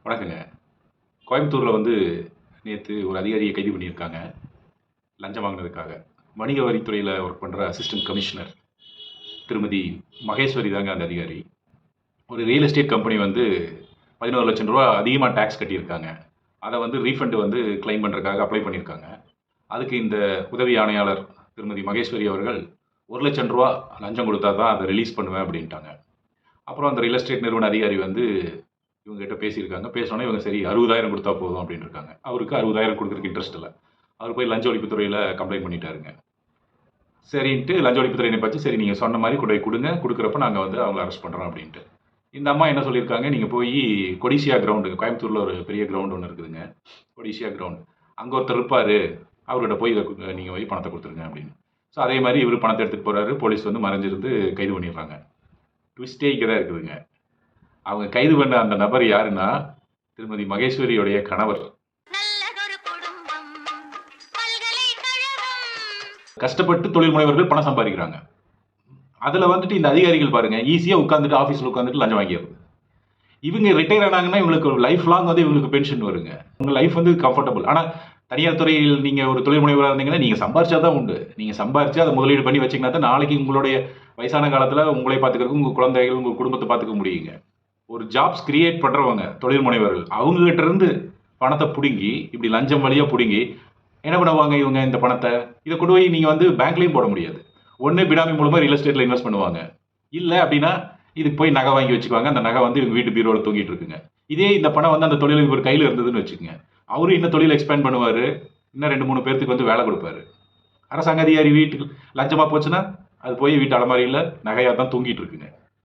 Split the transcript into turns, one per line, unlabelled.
வணக்கங்க. கோயம்புத்தூர்ல நேத்து ஒரு அதிகாரிய கைது பண்ணியிருக்காங்க. லஞ்சம் வாங்குனதுக்காக. வணிக வரித்துறையில ஒர்க் பண்ற அசிஸ்டன்ட் கமிஷனர் திருமதி மகேஸ்வரி தாங்க அந்த அதிகாரி. ஒரு ரியல் எஸ்டேட் கம்பெனி ரூ. 11,00,000 அதிகமா டாக்ஸ் கட்டியிருக்காங்க. அத ரீஃபண்ட் கிளைம் பண்றதுக்காக அப்ளை பண்ணியிருக்காங்க. அதுக்கு இந்த உதவி ஆணையாளர் திருமதி மகேஸ்வரி அவர்கள் ரூ. 1,00,000 லஞ்சம் குடுத்தா தான் அத ரிலீஸ் பண்ணுவேன் அப்டின்ட்டாங்க. அப்புறம் அந்த ரியல் எஸ்டேட் நிறுவன அதிகாரி இவங்க கிட்ட பேசியிருக்காங்க. பேசினோனே இவங்க சரி 60,000 குடுத்தா போதும் அப்படின்னு இருக்காங்க. அவருக்கு 60,000 குடுக்கறதுக்கு இன்ட்ரெஸ்ட் இல்ல. அவர் போய் லஞ்ச ஒழிப்புத்துறையில கம்ப்ளைண்ட் பண்ணிட்டாருங்க. சரின்ட்டு லஞ்ச ஒழிப்புத்துறை என்ன பார்த்து, சரி நீங்க சொன்ன மாரி கொண்டு போய் குடுங்க. குடுக்குறப்ப நாங்க அவங்கள அரெஸ்ட் பண்றோம் அப்படின்ட்டு. இந்த அம்மா என்ன சொல்லியிருக்காங்க, நீங்க போயி கொடிசியா கிரவுண்டு கோயம்புத்தூர்ல ஒரு பெரிய கிரவுண்ட் ஒண்ணு இருக்குதுங்க. கொடிசியா கிரவுண்ட். அங்க ஒருத்தர் இருப்பாரு. அவர்கிட்ட போய் நீங்க போய் பணத்த குடுத்துருங்க அப்படின்னு. ஸோ அதே மாரி இவரு பணத்த எடுத்துட்டு போறாரு. போலீஸ் மறைஞ்சிருந்து கைது பண்ணிடுறாங்க. ட்விஸ்டே இங்க தான் இருக்குதுங்க. அவங்க கைது பண்ண அந்த நபர் யாருன்னா, திருமதி மகேஸ்வரியுடைய கணவர். கஷ்டப்பட்டு தொழில் முனைவர்கள் பணம் சம்பாதிக்கிறாங்க. அதுல இந்த அதிகாரிகள் பாருங்க, ஈஸியா உட்கார்ந்துட்டு ஆபீஸ்ல உட்கார்ந்துட்டு லஞ்சம் வாங்கிடுறது. இவங்க ரிட்டயர் ஆனாங்கன்னா இவங்களுக்கு லைஃப் லாங் இவங்களுக்கு பென்ஷன் வருங்க. உங்க லைஃப் கம்ஃபர்டபுள். ஆனா தனியார் துறையில் நீங்க ஒரு தொழில் முனைவரா இருந்தீங்கன்னா, நீங்க சம்பாரிச்சா தான் உண்டு. நீங்க சம்பாரிச்சு அத முதலீடு பண்ணி வச்சீங்கன்னா தான் நாளைக்கு உங்களுடைய வயசான காலத்துல உங்களை பார்த்துக்கிறதுக்கு, உங்க குழந்தைகள், உங்க குடும்பத்த பார்த்துக்க முடியுங்க. ஒரு ஜாப்ஸ் கிரியேட் பண்றவங்க, தொழில் முனைவர்கள். அவங்க கிட்ட இருந்து பணத்த புடுங்கி, இப்படி லஞ்சம் வழியா புடுங்கி, என்ன பண்ணுவாங்க இவங்க இந்த பணத்த? இத கொண்டு போய் நீங்க பேங்க்லயும் போட முடியாது. ஒண்ணு பினாமி மூலமா ரியல் எஸ்டேட்ல இன்வெஸ்ட் பண்ணுவாங்க. இல்ல அப்படின்னா, இதுக்கு போய் நகை வாங்கி வச்சுக்குவாங்க. அந்த நகை இவங்க வீட்டு பீரோல தூங்கிட்டு இருக்குங்க. இதே இந்த பணம் அந்த தொழிலதிபர் கையில இருந்ததுன்னு வச்சுக்கங்க. அவரு இன்னும் தொழில் எக்ஸ்பேண்ட் பண்ணுவாரு. இன்னும் 2, 3 பேருக்கு வேலை குடுப்பாரு. அரசாங்க அதிகாரி வீட்டுக்கு லஞ்சமா போச்சுன்னா, அது போய் வீட்டு அலமாரியில நகையா தான் தூங்கிட்டு இருக்குங்க.